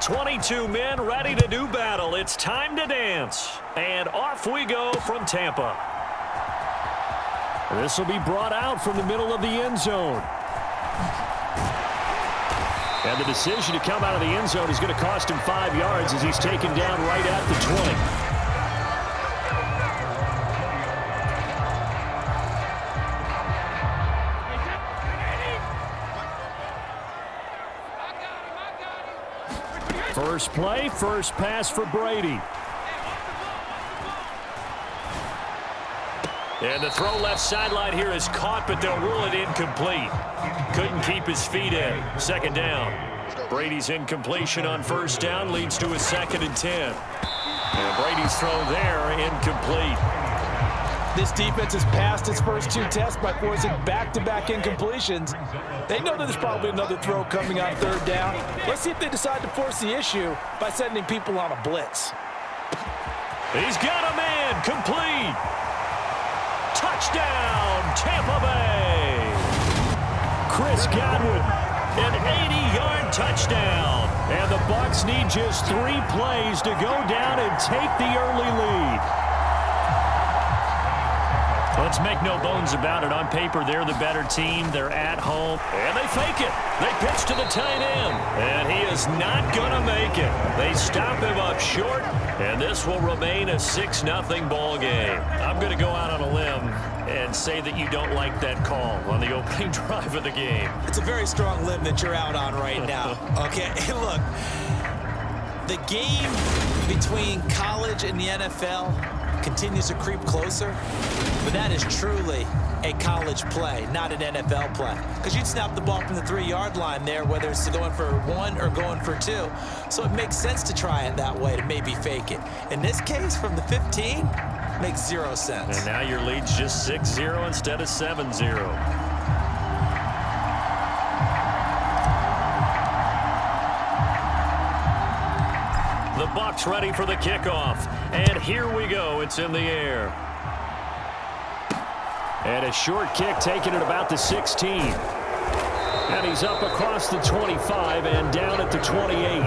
22 men ready to do battle. It's time to dance. And off we go from Tampa. This will be brought out from the middle of the end zone. And the decision to come out of the end zone is going to cost him 5 yards as he's taken down right at the 20. First play, first pass for Brady. And the throw left sideline here is caught, but they'll rule it incomplete. Couldn't keep his feet in. Second down. Brady's incompletion on first down leads to a 2nd and 10. And Brady's throw there incomplete. This defense has passed its first 2 tests by forcing back-to-back incompletions. They know that there's probably another throw coming on 3rd down. Let's see if they decide to force the issue by sending people on a blitz. He's got a man, complete. Touchdown, Tampa Bay. Chris Godwin, an 80-yard touchdown. And the Bucs need just 3 plays to go down and take the early lead. Let's make no bones about it. On paper, they're the better team. They're at home. And they fake it. They pitch to the tight end. And he is not going to make it. They stop him up short. And this will remain a 6-0 ball game. I'm going to go out on a limb and say that you don't like that call on the opening drive of the game. It's a very strong limb that you're out on right now. Okay, look, the game between college and the NFL continues to creep closer, but that is truly a college play, not an NFL play. Because you'd snap the ball from the 3-yard line there, whether it's going for 1 or going for 2. So it makes sense to try it that way, to maybe fake it. In this case, from the 15, makes 0 sense. And now your lead's just 6-0 instead of 7-0. The Bucs ready for the kickoff. And here we go. It's in the air. And a short kick taken at about the 16. And he's up across the 25 and down at the 28.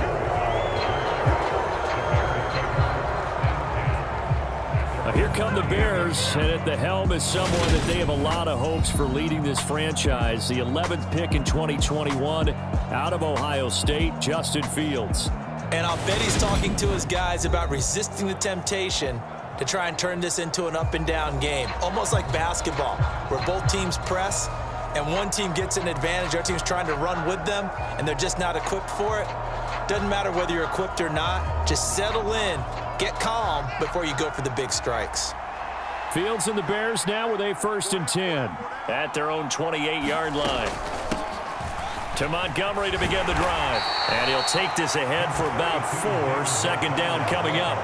Now here come the Bears, and at the helm is someone that they have a lot of hopes for leading this franchise. The 11th pick in 2021 out of Ohio State, Justin Fields. And I'll bet he's talking to his guys about resisting the temptation to try and turn this into an up-and-down game. Almost like basketball, where both teams press, and one team gets an advantage, the other team's trying to run with them, and they're just not equipped for it. Doesn't matter whether you're equipped or not. Just settle in, get calm before you go for the big strikes. Fields and the Bears now with a 1st and 10 at their own 28-yard line. To Montgomery to begin the drive. And he'll take this ahead for about 4. 2nd down coming up.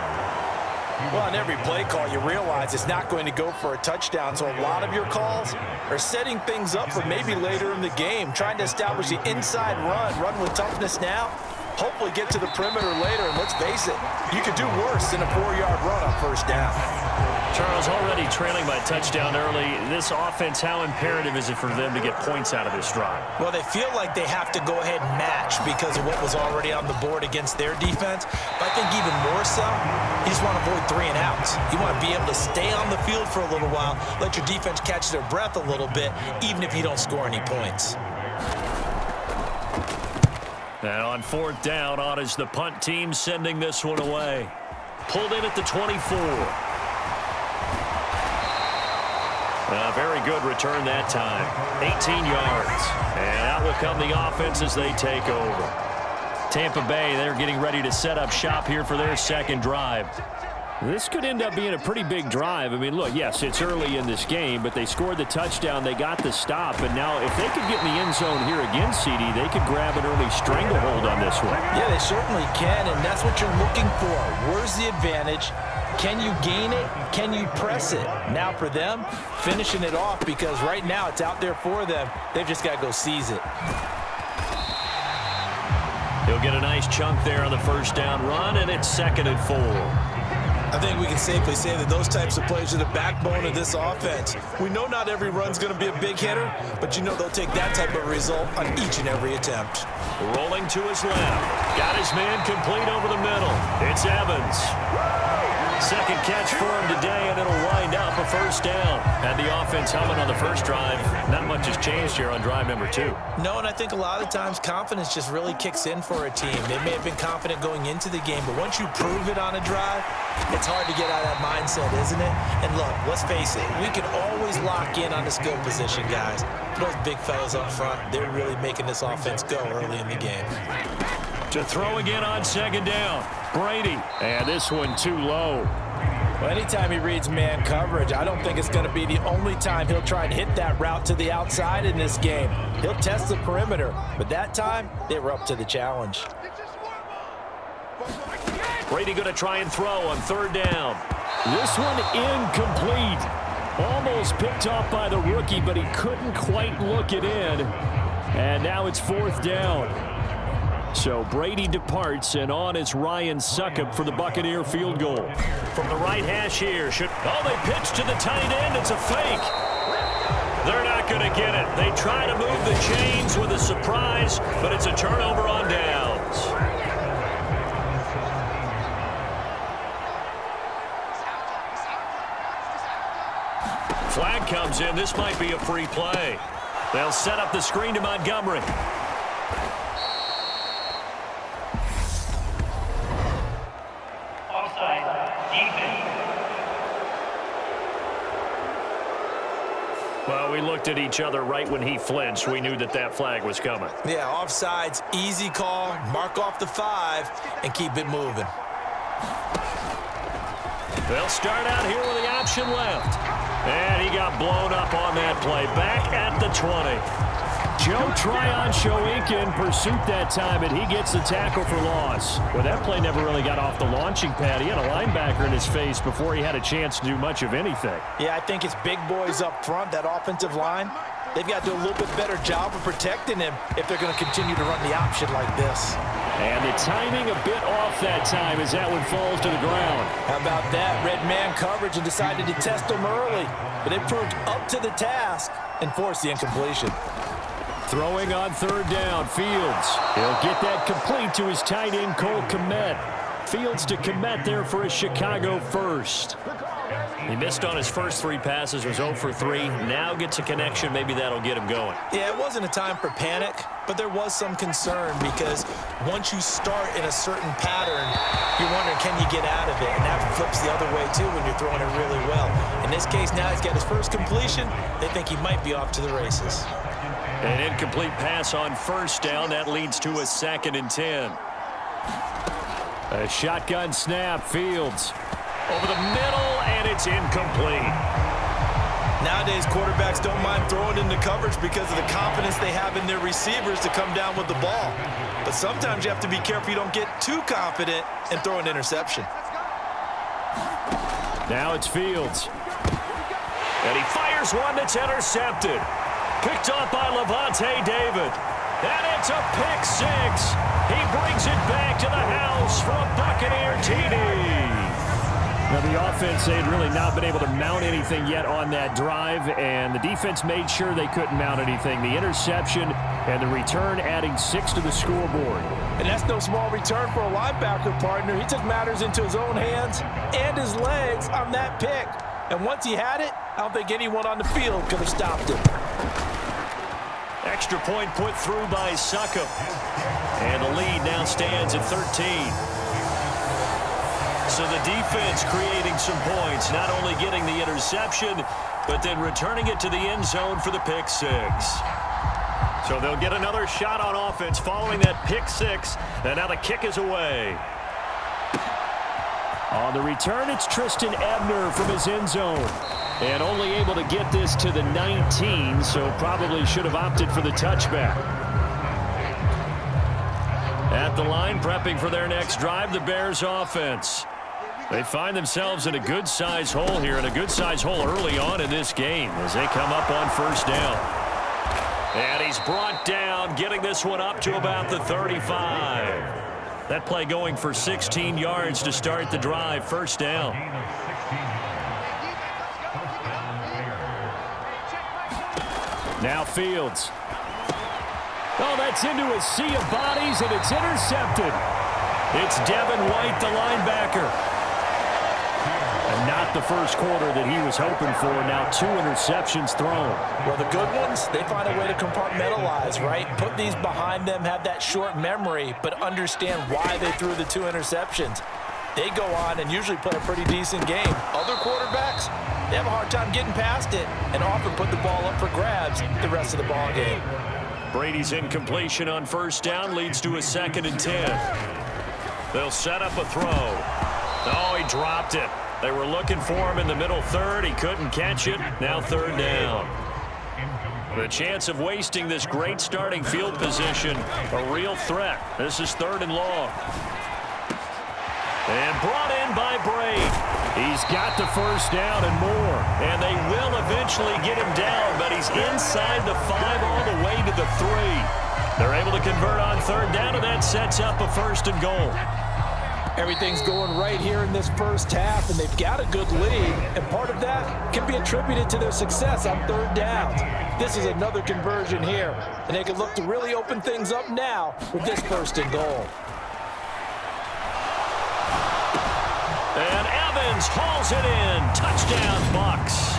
Well, on every play call, you realize it's not going to go for a touchdown. So a lot of your calls are setting things up for maybe later in the game, trying to establish the inside run with toughness now, hopefully get to the perimeter later. And let's face it, you could do worse than a 4-yard run on 1st down. Charles, already trailing by touchdown early. This offense, how imperative is it for them to get points out of this drive? Well, they feel like they have to go ahead and match because of what was already on the board against their defense. But I think even more so, you just want to avoid 3 and outs. You want to be able to stay on the field for a little while, let your defense catch their breath a little bit, even if you don't score any points. And on 4th down, on is the punt team sending this one away. Pulled in at the 24. A very good return that time. 18 yards. And out will come the offense as they take over. Tampa Bay, they're getting ready to set up shop here for their 2nd drive. This could end up being a pretty big drive. I mean, look, yes, it's early in this game, but they scored the touchdown. They got the stop. And now if they could get in the end zone here again, CD, they could grab an early stranglehold on this one. Yeah, they certainly can, and that's what you're looking for. Where's the advantage? Can you gain it? Can you press it? Now for them, finishing it off, because right now it's out there for them. They've just got to go seize it. He'll get a nice chunk there on the 1st down run, and it's 2nd and 4. I think we can safely say that those types of plays are the backbone of this offense. We know not every run's going to be a big hitter, but you know they'll take that type of result on each and every attempt. Rolling to his left. Got his man complete over the middle. It's Evans. Second catch for him today, and it'll wind up a first down. Had the offense humming on the first drive. Not much has changed here on drive number 2. No, and I think a lot of times confidence just really kicks in for a team. They may have been confident going into the game, but once you prove it on a drive, it's hard to get out of that mindset, isn't it? And look, let's face it, we can always lock in on the skill position, guys. Those big fellas up front, they're really making this offense go early in the game. To throw again on second down. Brady. And this one too low. Well, anytime he reads man coverage, I don't think it's going to be the only time he'll try and hit that route to the outside in this game. He'll test the perimeter, but that time, they were up to the challenge. Brady going to try and throw on third down. This one incomplete. Almost picked off by the rookie, but he couldn't quite look it in. And now it's fourth down. So Brady departs, and on is Ryan Succop for the Buccaneer field goal. From the right hash here. They pitch to the tight end. It's a fake. They're not going to get it. They try to move the chains with a surprise, but it's a turnover on downs. Flag comes in. This might be a free play. They'll set up the screen to Montgomery. Well, we looked at each other right when he flinched. We knew that that flag was coming. Yeah, offsides, easy call, mark off the 5, and keep it moving. They'll start out here with the option left. And he got blown up on that play. Back at the 20. Joe Tryon-Shoyinka in pursuit that time, and he gets the tackle for loss. Well, that play never really got off the launching pad. He had a linebacker in his face before he had a chance to do much of anything. Yeah, I think it's big boys up front, that offensive line. They've got to do a little bit better job of protecting him if they're going to continue to run the option like this. And the timing a bit off that time as that one falls to the ground. How about that? Red man coverage and decided to test him early. But it proved up to the task and forced the incompletion. Throwing on third down, Fields. He'll get that complete to his tight end, Cole Kmet. Fields to Kmet there for a Chicago first. He missed on his first 3 passes, was 0 for 3. Now gets a connection. Maybe that'll get him going. Yeah, it wasn't a time for panic, but there was some concern because once you start in a certain pattern, you're wondering, can you get out of it? And that flips the other way, too, when you're throwing it really well. In this case, now he's got his first completion. They think he might be off to the races. An incomplete pass on first down. That leads to a 2nd and 10. A shotgun snap. Fields over the middle, and it's incomplete. Nowadays, quarterbacks don't mind throwing into coverage because of the confidence they have in their receivers to come down with the ball. But sometimes you have to be careful you don't get too confident and throw an interception. Now it's Fields. And he fires one that's intercepted. Picked off by Levante David. And it's a pick 6. He brings it back to the house for a Buccaneer TD. Now, the offense, they had really not been able to mount anything yet on that drive, and the defense made sure they couldn't mount anything. The interception and the return adding 6 to the scoreboard. And that's no small return for a linebacker partner. He took matters into his own hands and his legs on that pick. And once he had it, I don't think anyone on the field could have stopped him. Extra point put through by Succop. And the lead now stands at 13. So the defense creating some points, not only getting the interception, but then returning it to the end zone for the pick 6. So they'll get another shot on offense following that pick 6, and now the kick is away. On the return, it's Tristan Ebner from his end zone. And only able to get this to the 19, so probably should have opted for the touchback. At the line, prepping for their next drive, the Bears offense. They find themselves in a good-sized hole here, and a good-sized hole early on in this game as they come up on first down. And he's brought down, getting this one up to about the 35. That play going for 16 yards to start the drive, first down. Now Fields. Oh, that gets into a sea of bodies, and it's intercepted. It's Devin White, the linebacker. And not the first quarter that he was hoping for. Now 2 interceptions thrown. Well, the good ones, they find a way to compartmentalize, right? Put these behind them, have that short memory, but understand why they threw the 2 interceptions. They go on and usually play a pretty decent game. Other quarterbacks, they have a hard time getting past it and often put the ball up for grabs the rest of the ball game. Brady's incompletion on first down leads to a 2nd and 10. They'll set up a throw. Oh, he dropped it. They were looking for him in the middle third. He couldn't catch it. Now 3rd down. The chance of wasting this great starting field position, a real threat. This is 3rd and long. And brought in by Brady. He's got the first down and more. And they will eventually get him down, but he's inside the 5 all the way to the 3. They're able to convert on 3rd down, and that sets up a 1st and goal. Everything's going right here in this first half, and they've got a good lead, and part of that can be attributed to their success on 3rd downs. This is another conversion here, and they can look to really open things up now with this 1st and goal. And Evans hauls it in. Touchdown, Bucs.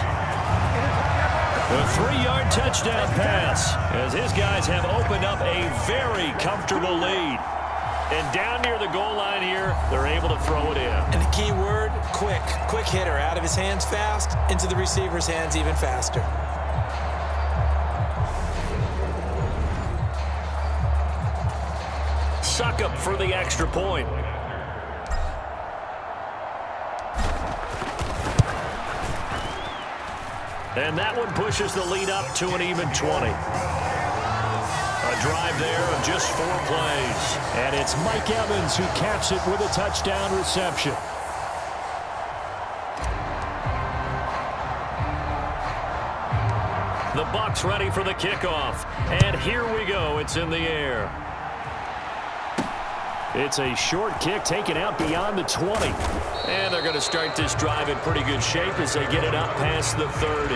A 3-yard touchdown pass as his guys have opened up a very comfortable lead. And down near the goal line here, they're able to throw it in. And the key word, quick. Quick hitter. Out of his hands fast, into the receiver's hands even faster. Succop for the extra point. And that one pushes the lead up to an even 20. A drive there of just 4 plays. And it's Mike Evans who caps it with a touchdown reception. The Bucs ready for the kickoff. And here we go. It's in the air. It's a short kick taken out beyond the 20. And they're going to start this drive in pretty good shape as they get it up past the 30.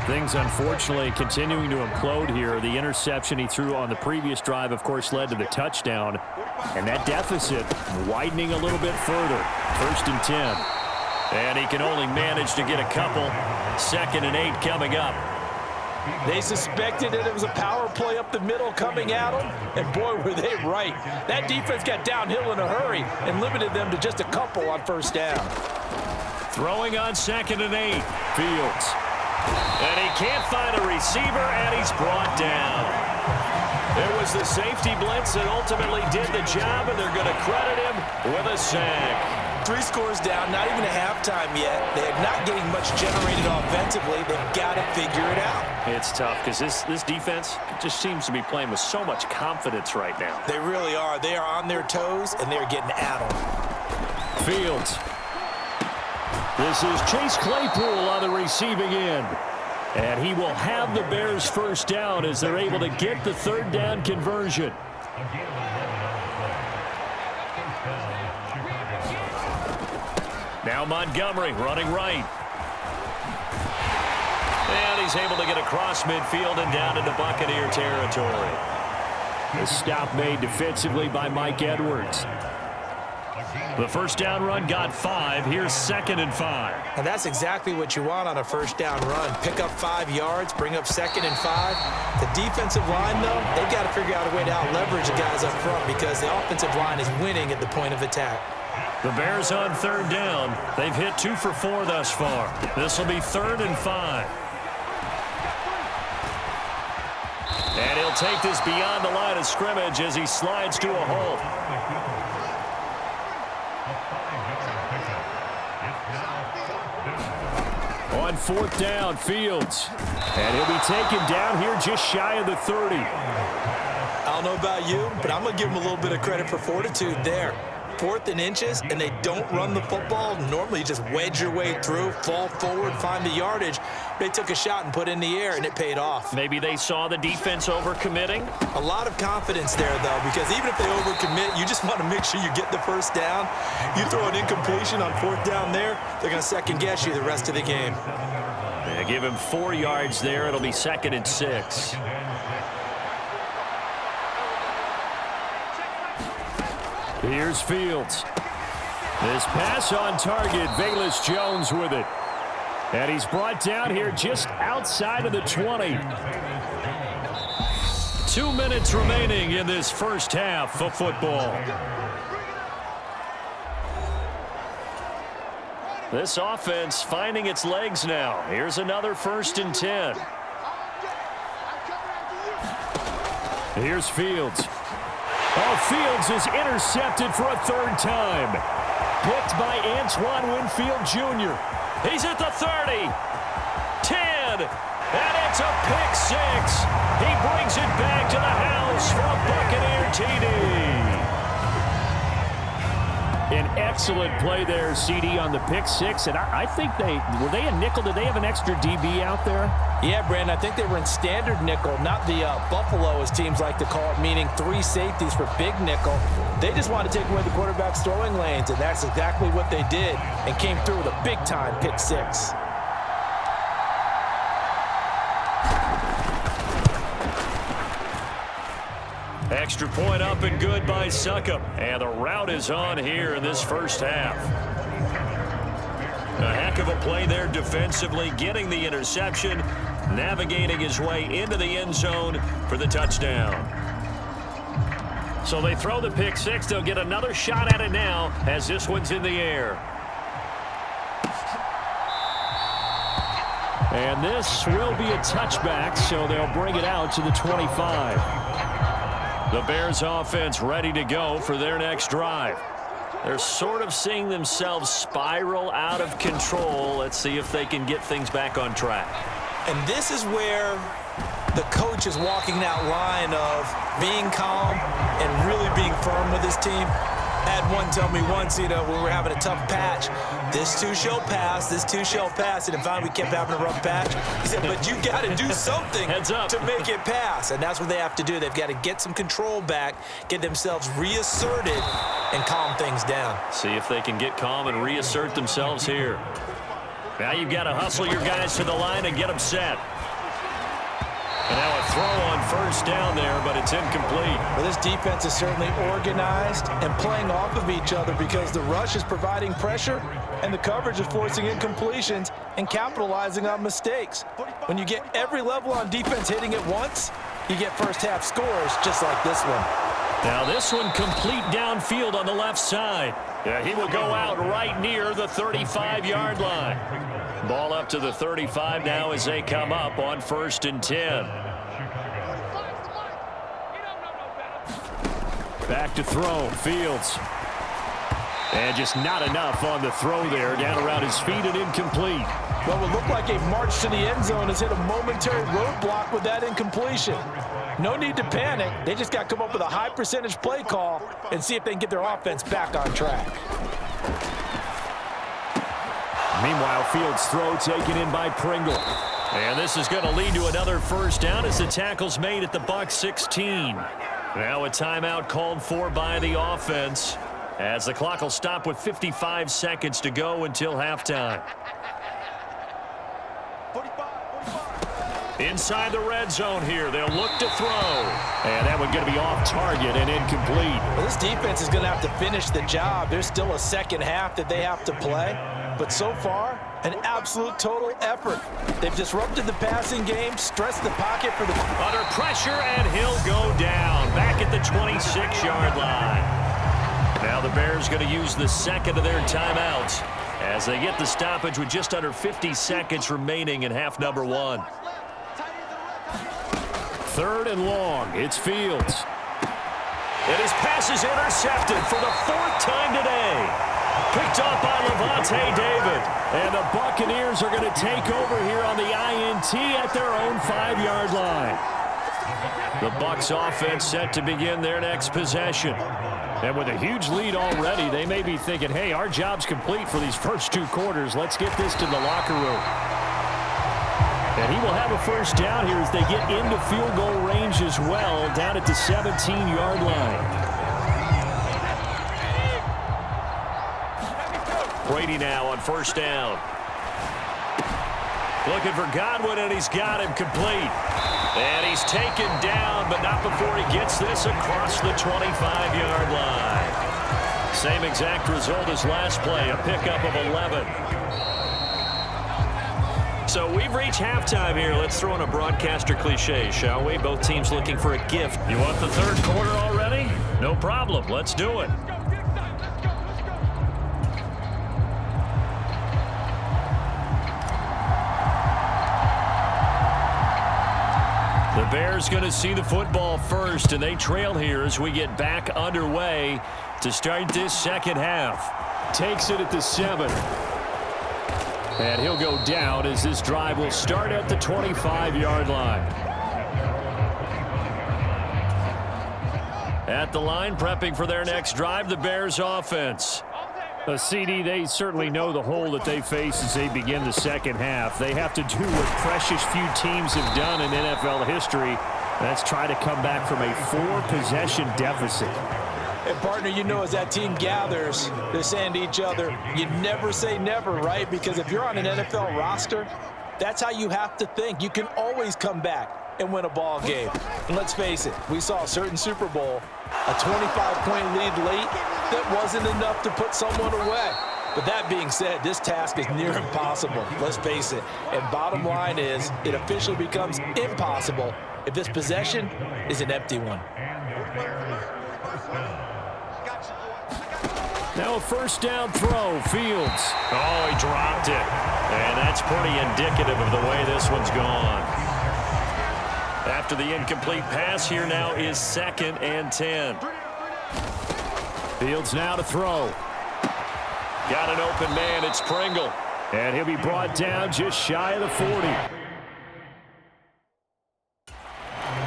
Things, unfortunately, continuing to implode here. The interception he threw on the previous drive, of course, led to the touchdown. And that deficit widening a little bit further. 1st and 10. And he can only manage to get a couple. 2nd and 8 coming up. They suspected that it was a power play up the middle coming at them, and boy, were they right. That defense got downhill in a hurry and limited them to just a couple on 1st down. Throwing on 2nd and 8. Fields. And he can't find a receiver, and he's brought down. It was the safety blitz that ultimately did the job, and they're going to credit him with a sack. 3 scores down, not even a halftime yet. They're not getting much generated offensively. They've got to figure it out. It's tough because this defense just seems to be playing with so much confidence right now. They really are. They are on their toes, and they're getting at them. Fields. This is Chase Claypool on the receiving end. And he will have the Bears' first down as they're able to get the 3rd down conversion. Now Montgomery running right. And he's able to get across midfield and down into Buccaneer territory. The stop made defensively by Mike Edwards. The 1st down run got 5. Here's 2nd and 5. And that's exactly what you want on a 1st down run. Pick up 5 yards, bring up 2nd and 5. The defensive line, though, they've got to figure out a way to out-leverage the guys up front because the offensive line is winning at the point of attack. The Bears on 3rd down. They've hit 2 for 4 thus far. This will be 3rd and 5. And he'll take this beyond the line of scrimmage as he slides to a hole. On 4th down, Fields. And he'll be taken down here just shy of the 30. I don't know about you, but I'm going to give him a little bit of credit for fortitude there. 4th and inches, and they don't run the football. Normally, you just wedge your way through, fall forward, find the yardage. They took a shot and put it in the air, and it paid off. Maybe they saw the defense overcommitting. A lot of confidence there, though, because even if they overcommit, you just want to make sure you get the 1st down. You throw an incompletion on 4th down there, they're going to second-guess you the rest of the game. They give him 4 yards there. It'll be 2nd and 6. Here's Fields. This pass on target. Velus Jones with it. And he's brought down here just outside of the 20. 2 minutes remaining in this first half of football. This offense finding its legs now. Here's another 1st and 10. Here's Fields. Oh, Fields is intercepted for a 3rd time. Picked by Antoine Winfield Jr. He's at the 30. 10. And it's a pick 6. He brings it back to the house for a Buccaneer TD. An excellent play there, CD, on the pick 6. And I think were they a nickel? Did they have an extra DB out there? Yeah, Brandon, I think they were in standard nickel, not the Buffalo, as teams like to call it, meaning 3 safeties for big nickel. They just want to take away the quarterback's throwing lanes, and that's exactly what they did, and came through with a big-time pick 6. Extra point up and good by Succop. And the route is on here in this first half. A heck of a play there defensively, getting the interception, navigating his way into the end zone for the touchdown. So they throw the pick 6. They'll get another shot at it now as this one's in the air. And this will be a touchback, so they'll bring it out to the 25. The Bears offense ready to go for their next drive. They're sort of seeing themselves spiral out of control. Let's see if they can get things back on track. And this is where the coach is walking that line of being calm and really being firm with his team. I had one tell me once, when we were having a tough patch, this too shall pass, this too shall pass. And finally we kept having a rough patch. He said, but you got to do something to make it pass. And that's what they have to do. They've got to get some control back, get themselves reasserted, and calm things down. See if they can get calm and reassert themselves here. Now you've got to hustle your guys to the line and get them set. And now a throw on 1st down there, but it's incomplete. Well, this defense is certainly organized and playing off of each other because the rush is providing pressure and the coverage is forcing incompletions and capitalizing on mistakes. When you get every level on defense hitting it once, you get first half scores just like this one. Now this one complete downfield on the left side. Yeah, he will go out right near the 35-yard line. Ball up to the 35 now as they come up on 1st and 10. Back to throw, Fields. And just not enough on the throw there. Down around his feet and incomplete. Well, it looked like a march to the end zone has hit a momentary roadblock with that incompletion. No need to panic. They just got to come up with a high percentage play call and see if they can get their offense back on track. Meanwhile, Fields' throw taken in by Pringle. And this is going to lead to another 1st down as the tackle's made at the Bucs 16. Now a timeout called for by the offense as the clock will stop with 55 seconds to go until halftime. Inside the red zone here. They'll look to throw. And that one going to be off target and incomplete. Well, this defense is going to have to finish the job. There's still a second half that they have to play. But so far, an absolute total effort. They've disrupted the passing game, stressed the pocket for the... Under pressure, and he'll go down. Back at the 26-yard line. Now the Bears going to use the 2nd of their timeouts as they get the stoppage with just under 50 seconds remaining in half number 1. 3rd and long. It's Fields. And his pass is intercepted for the 4th time today. Picked up by Levante David. And the Buccaneers are going to take over here on the INT at their own 5-yard line. The Bucs offense set to begin their next possession. And with a huge lead already, they may be thinking, hey, our job's complete for these first 2 quarters. Let's get this to the locker room. And he will have a 1st down here as they get into field goal range as well, down at the 17-yard line. Brady now on 1st down. Looking for Godwin, and he's got him complete. And he's taken down, but not before he gets this across the 25-yard line. Same exact result as last play, a pickup of 11. So we've reached halftime here. Let's throw in a broadcaster cliche, shall we? Both teams looking for a gift. You want the third quarter already? No problem. Let's do it. The Bears going to see the football first, and they trail here as we get back underway to start this second half. Takes it at the 7. And he'll go down as this drive will start at the 25-yard line. At the line, prepping for their next drive, the Bears offense. CD, they certainly know the hole that they face as they begin the second half. They have to do what precious few teams have done in NFL history. That's try to come back from a 4-possession deficit. And, partner, you know, as that team gathers, they're saying to each other, you never say never, right? Because if you're on an NFL roster, that's how you have to think. You can always come back and win a ball game. And let's face it, we saw a certain Super Bowl, a 25-point lead late that wasn't enough to put someone away. But that being said, this task is near impossible. Let's face it. And bottom line is, it officially becomes impossible if this possession is an empty one. Now a first down throw, Fields. Oh, he dropped it. And that's pretty indicative of the way this one's gone. After the incomplete pass, here now is 2nd and 10. Fields now to throw. Got an open man, it's Pringle. And he'll be brought down just shy of the 40.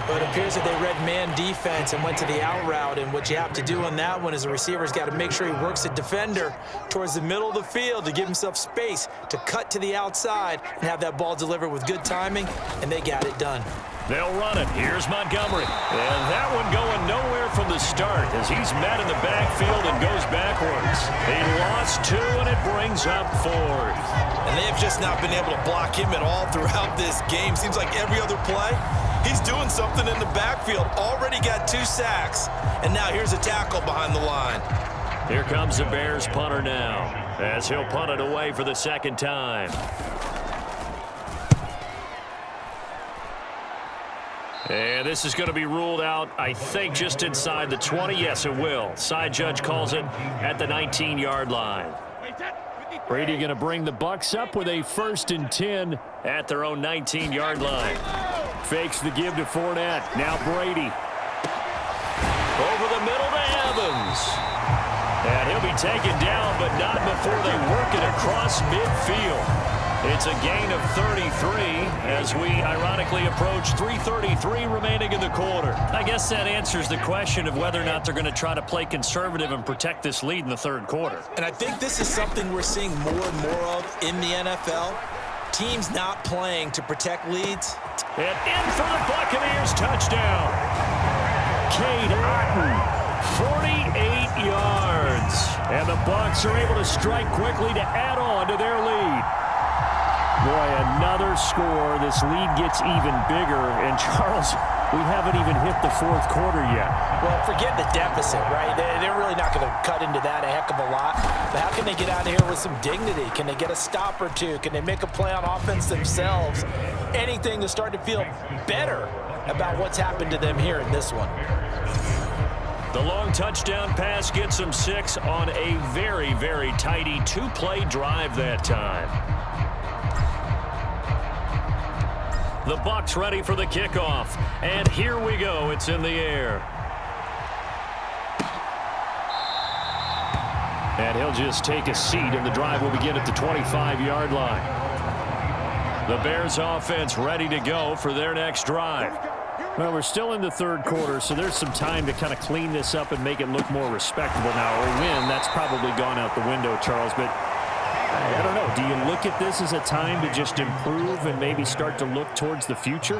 But it appears that they read man defense and went to the out route. And what you have to do on that one is the receiver's got to make sure he works the defender towards the middle of the field to give himself space to cut to the outside and have that ball delivered with good timing, and they got it done. They'll run it. Here's Montgomery. And that one going nowhere from the start as he's met in the backfield and goes backwards. He lost 2, and it brings up 4th. And they have just not been able to block him at all throughout this game. Seems like every other play, he's doing something in the backfield. Already got 2 sacks, and now here's a tackle behind the line. Here comes the Bears punter now as he'll punt it away for the second time. And this is going to be ruled out, I think, just inside the 20. Yes, it will. Side judge calls it at the 19-yard line. Brady going to bring the Bucs up with a 1st and 10 at their own 19-yard line. Fakes the give to Fournette. Now Brady. Over the middle to Evans. And he'll be taken down, but not before they work it across midfield. It's a gain of 33 as we ironically approach 3:33 remaining in the quarter. I guess that answers the question of whether or not they're going to try to play conservative and protect this lead in the third quarter. And I think this is something we're seeing more and more of in the NFL. Teams not playing to protect leads. And in for the Buccaneers touchdown. Cade Otton, 48 yards. And the Bucs are able to strike quickly to add on to their lead. Boy, another score. This lead gets even bigger. And, Charles, we haven't even hit the 4th quarter yet. Well, forget the deficit, right? They're really not going to cut into that a heck of a lot. But how can they get out of here with some dignity? Can they get a stop or two? Can they make a play on offense themselves? Anything to start to feel better about what's happened to them here in this one. The long touchdown pass gets them 6 on a very, very tidy 2-play drive that time. The Bucs ready for the kickoff. And here we go. It's in the air. And he'll just take a seat, and the drive will begin at the 25-yard line. The Bears offense ready to go for their next drive. Well, we're still in the third quarter, so there's some time to kind of clean this up and make it look more respectable now. Or win, that's probably gone out the window, Charles. But I don't know. Do you look at this as a time to just improve and maybe start to look towards the future?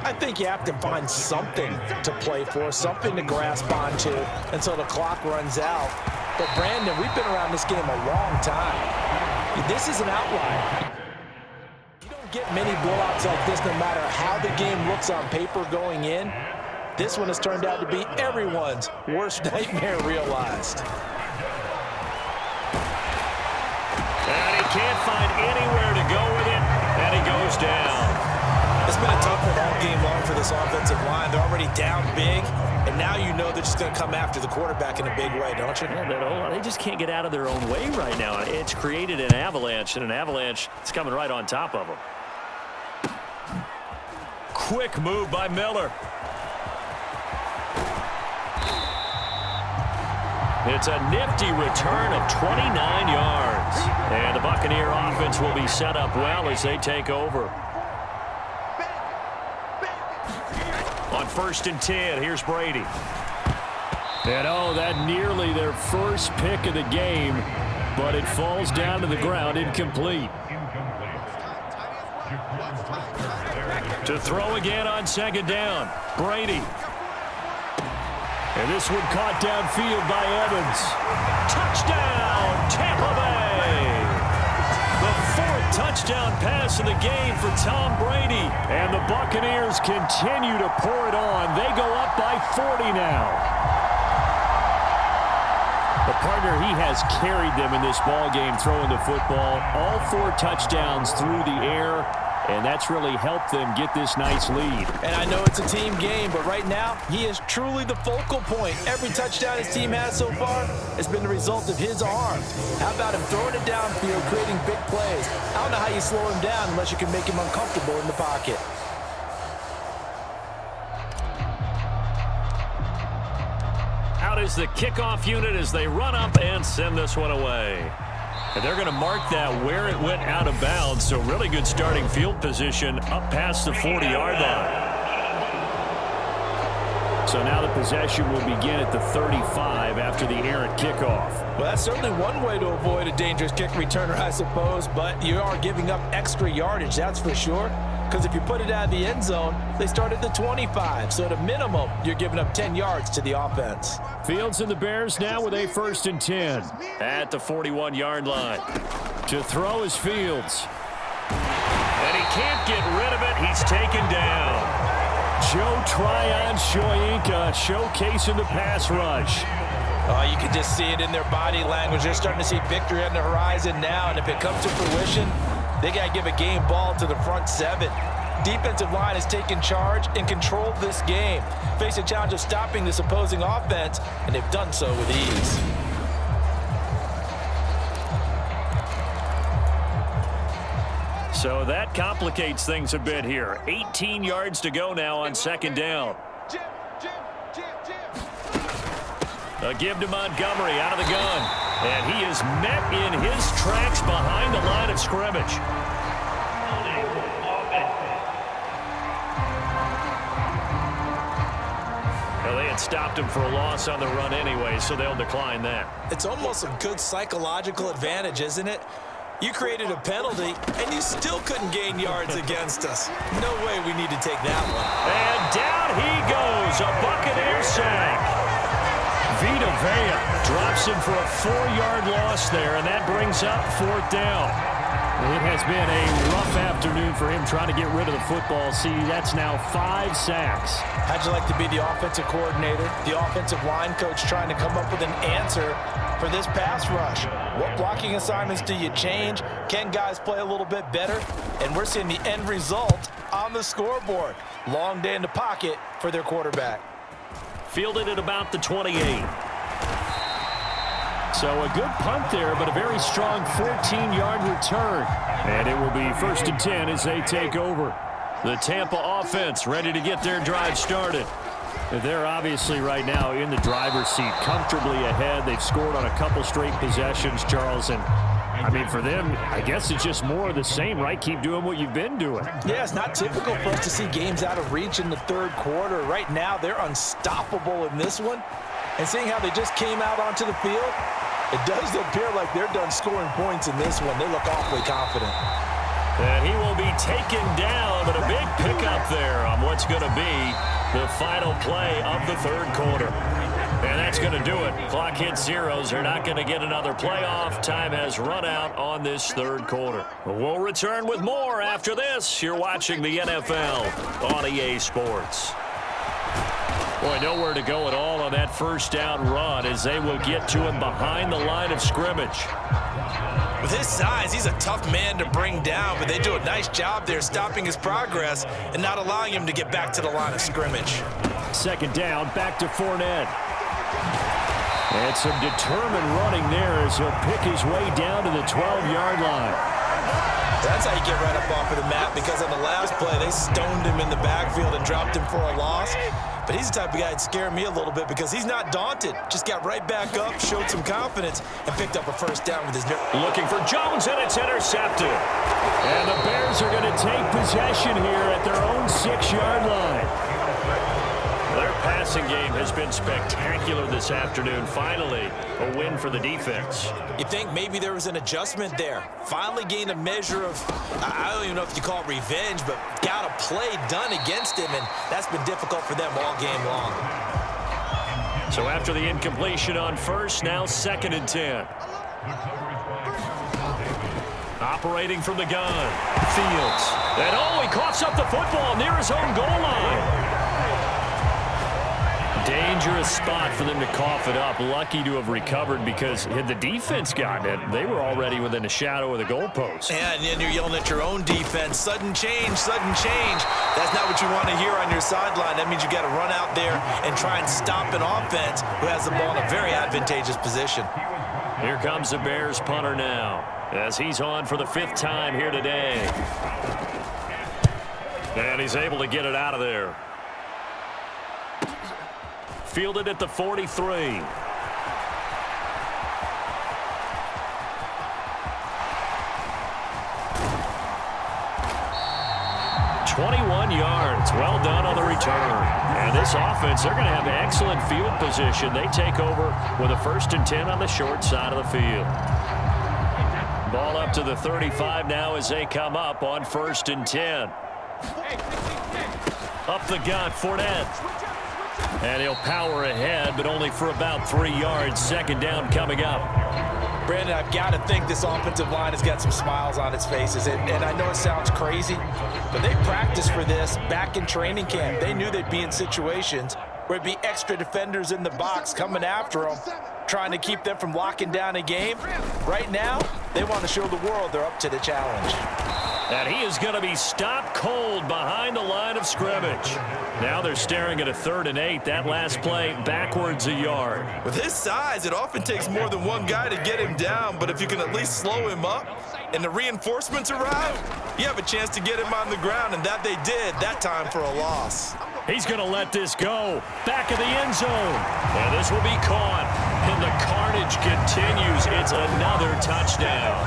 I think you have to find something to play for, something to grasp onto until the clock runs out. But, Brandon, we've been around this game a long time. This is an outlier. You don't get many blowouts like this no matter how the game looks on paper going in. This one has turned out to be everyone's worst nightmare realized. And he can't find anywhere to go with it, and he goes down. It's been a tough one all game long for this offensive line. They're already down big, and now you know they're just going to come after the quarterback in a big way, don't you? Yeah, they just can't get out of their own way right now. It's created an avalanche, and an avalanche is coming right on top of them. Quick move by Miller. It's a nifty return of 29 yards. And the Buccaneer offense will be set up well as they take over. On 1st and 10, here's Brady. And that nearly their first pick of the game, but it falls down to the ground incomplete. To throw again on 2nd down, Brady. And this one caught downfield by Evans. Touchdown, Tampa Bay! The 4th touchdown pass of the game for Tom Brady. And the Buccaneers continue to pour it on. They go up by 40 now. The partner, he has carried them in this ball game throwing the football. All 4 touchdowns through the air. And that's really helped them get this nice lead. And I know it's a team game, but right now, he is truly the focal point. Every touchdown his team has so far has been the result of his arm. How about him throwing it downfield, creating big plays? I don't know how you slow him down unless you can make him uncomfortable in the pocket. Out is the kickoff unit as they run up and send this one away. And they're going to mark that where it went out of bounds. So really good starting field position up past the 40-yard line. So now the possession will begin at the 35 after the errant kickoff. Well, that's certainly one way to avoid a dangerous kick returner, I suppose. But you are giving up extra yardage, that's for sure. Because if you put it out of the end zone, they start at the 25. So at a minimum, you're giving up 10 yards to the offense. Fields and the Bears now with a 1st and 10 at the 41-yard line. To throw is Fields. And he can't get rid of it. He's taken down. Joe Tryon-Shoyinka showcasing the pass rush. Oh, you can just see it in their body language. They're starting to see victory on the horizon now. And if it comes to fruition, they got to give a game ball to the front 7. Defensive line has taken charge and controlled this game. Face a challenge of stopping this opposing offense, and they've done so with ease. So that complicates things a bit here. 18 yards to go now on 2nd down. A give to Montgomery out of the gun. And he is met in his tracks behind the line of scrimmage. Well, they had stopped him for a loss on the run anyway, so they'll decline that. It's almost a good psychological advantage, isn't it? You created a penalty, and you still couldn't gain yards against us. No way we need to take that one. And down he goes, a Buccaneer sack. Vita Vea drops him for a 4-yard loss there, and that brings up 4th down. It has been a rough afternoon for him trying to get rid of the football. See, that's now 5 sacks. How'd you like to be the offensive coordinator, the offensive line coach trying to come up with an answer for this pass rush? What blocking assignments do you change? Can guys play a little bit better? And we're seeing the end result on the scoreboard. Long day in the pocket for their quarterback. Fielded at about the 28. So a good punt there, but a very strong 14-yard return. And it will be 1st and 10 as they take over. The Tampa offense ready to get their drive started. They're obviously right now in the driver's seat, comfortably ahead. They've scored on a couple straight possessions, Charles. And, I mean, for them, I guess it's just more of the same, right? Keep doing what you've been doing. Yeah, it's not typical for us to see games out of reach in the 3rd quarter. Right now, they're unstoppable in this one. And seeing how they just came out onto the field, it does appear like they're done scoring points in this one. They look awfully confident. And he will be taken down, but a big pickup there on what's going to be the final play of the 3rd quarter. And that's going to do it. Clock hits zeros. They're not going to get another playoff. Time has run out on this third quarter. We'll return with more after this. You're watching the NFL on EA Sports. Boy, nowhere to go at all on that first down run as they will get to him behind the line of scrimmage. With his size, he's a tough man to bring down, but they do a nice job there stopping his progress and not allowing him to get back to the line of scrimmage. Second down, back to Fournette. And some determined running there as he'll pick his way down to the 12-yard line. That's how you get right up off of the map, because on the last play, they stoned him in the backfield and dropped him for a loss. But he's the type of guy that scared me a little bit because he's not daunted. Just got right back up, showed some confidence, and picked up a first down with his... Looking for Jones, and it's intercepted. And the Bears are going to take possession here at their own 6-yard line. Their passing game has been spectacular this afternoon. Finally, a win for the defense. You think maybe there was an adjustment there. Finally gained a measure of, I don't even know if you call it revenge, but got a play done against him, and that's been difficult for them all game long. So after the incompletion on first, now 2nd and 10. Operating from the gun, Fields. And he coughs up the football near his own goal line. Dangerous spot for them to cough it up. Lucky to have recovered, because had the defense gotten it, they were already within a shadow of the goalpost. And you're yelling at your own defense. Sudden change, sudden change. That's not what you want to hear on your sideline. That means you got to run out there and try and stop an offense who has the ball in a very advantageous position. Here comes the Bears punter now, as he's on for the 5th time here today. And he's able to get it out of there. Fielded at the 43. "21 yards. Well done on the return." And this offense, they're going to have excellent field position. They take over with a 1st and 10 on the short side of the field. Ball up to the 35 now as they come up on 1st and 10. Up the gut, Fournette. And he'll power ahead, but only for about 3 yards. 2nd down coming up. Brandon, I've got to think this offensive line has got some smiles on its faces. And I know it sounds crazy, but they practiced for this back in training camp. They knew they'd be in situations where it'd be extra defenders in the box coming after them, trying to keep them from locking down a game. Right now, they want to show the world they're up to the challenge. And he is going to be stopped cold behind the line of scrimmage. Now they're staring at a 3rd and 8. That last play backwards a yard. With his size, it often takes more than one guy to get him down, but if you can at least slow him up and the reinforcements arrive, you have a chance to get him on the ground, and that they did that time for a loss. He's going to let this go. Back of the end zone. And this will be caught. And the carnage continues. It's another touchdown.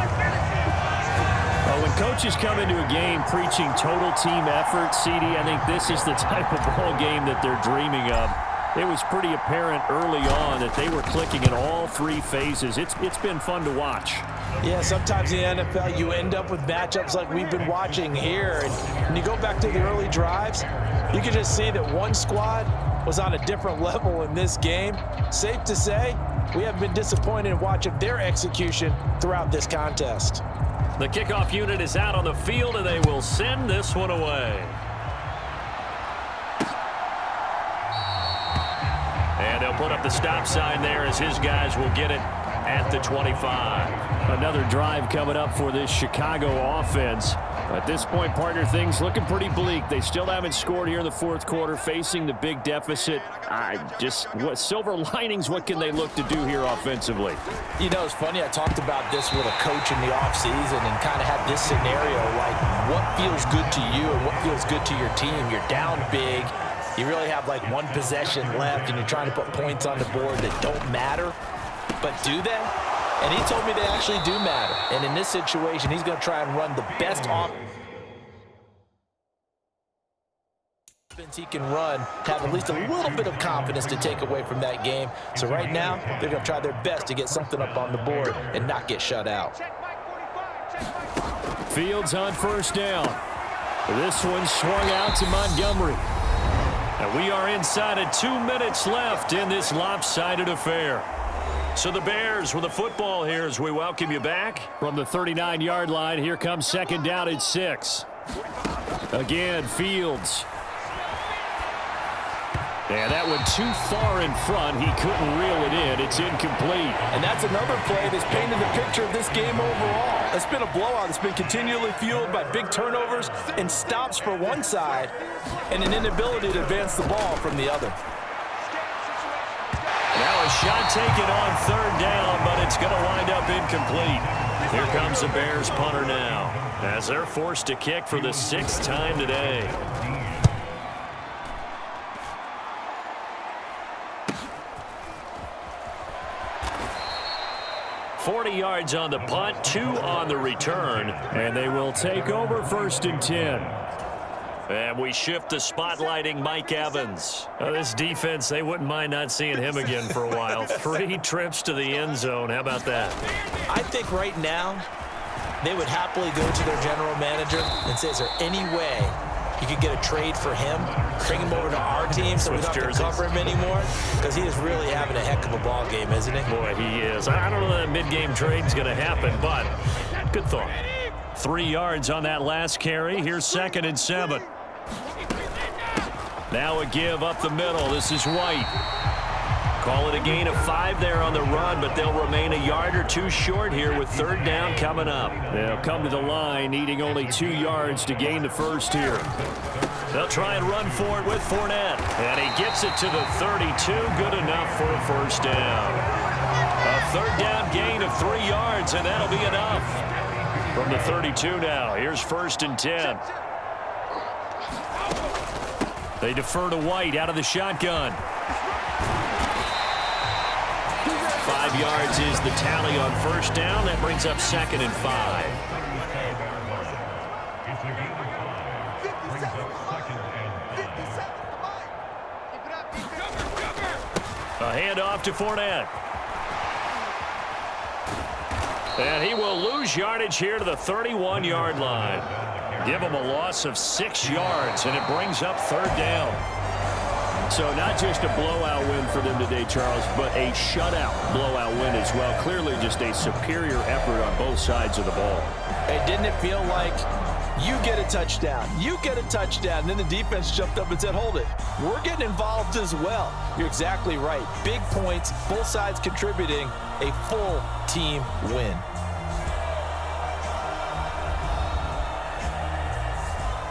When coaches come into a game preaching total team effort, CD, I think this is the type of ball game that they're dreaming of. It was pretty apparent early on that they were clicking in all 3 phases. It's been fun to watch. Yeah, sometimes in the NFL you end up with matchups like we've been watching here. And when you go back to the early drives, you can just see that one squad was on a different level in this game. Safe to say, we haven't been disappointed in watching their execution throughout this contest. The kickoff unit is out on the field, and they will send this one away. And they'll put up the stop sign there as his guys will get it at the 25. Another drive coming up for this Chicago offense. At this point, partner, things looking pretty bleak. They still haven't scored here in the 4th quarter, facing the big deficit. What silver linings, what can they look to do here offensively? You know, it's funny, I talked about this with a coach in the offseason and kind of had this scenario, like what feels good to you and what feels good to your team. You're down big. You really have like 1 possession left, and you're trying to put points on the board that don't matter. But do they? And he told me they actually do matter. And in this situation, he's going to try and run the best offense he can run, have at least a little bit of confidence to take away from that game. So right now, they're going to try their best to get something up on the board and not get shut out. Fields on 1st down. This one swung out to Montgomery. And we are inside of 2 minutes left in this lopsided affair. So the Bears with the football here as we welcome you back. From the 39-yard line, here comes second down at 6. Again, Fields. And that one too far in front. He couldn't reel it in. It's incomplete. And that's another play that's painted the picture of this game overall. It's been a blowout. It's been continually fueled by big turnovers and stops for one side and an inability to advance the ball from the other. Now a shot taken on third down, but it's going to wind up incomplete. Here comes the Bears punter now as they're forced to kick for the 6th time today. 40 yards on the punt, 2 on the return, and they will take over 1st and 10. And we shift to spotlighting Mike Evans. This defense, they wouldn't mind not seeing him again for a while. 3 trips to the end zone. How about that? I think right now they would happily go to their general manager and say, is there any way you could get a trade for him, bring him over to our team so we don't have to cover him anymore? Because he is really having a heck of a ball game, isn't he? Boy, he is. I don't know that mid-game trade is going to happen, but good thought. 3 yards on that last carry. Here's 2nd and 7. Now a give up the middle. This is White. Call it a gain of 5 there on the run, but they'll remain a yard or 2 short here with 3rd down coming up. They'll come to the line needing only 2 yards to gain the first here. They'll try and run for it with Fournette. And he gets it to the 32. Good enough for a 1st down. A 3rd down gain of 3 yards, and that'll be enough. From the 32 now, here's 1st and 10. They defer to White out of the shotgun. 5 yards is the tally on 1st down. That brings up 2nd and 5. A handoff to Fournette. And he will lose yardage here to the 31-yard line. Give him a loss of 6 yards, and it brings up 3rd down. So not just a blowout win for them today, Charles, but a shutout blowout win as well. Clearly just a superior effort on both sides of the ball. Hey, didn't it feel like you get a touchdown, you get a touchdown, and then the defense jumped up and said, hold it, we're getting involved as well. You're exactly right. Big points, both sides contributing, a full team win.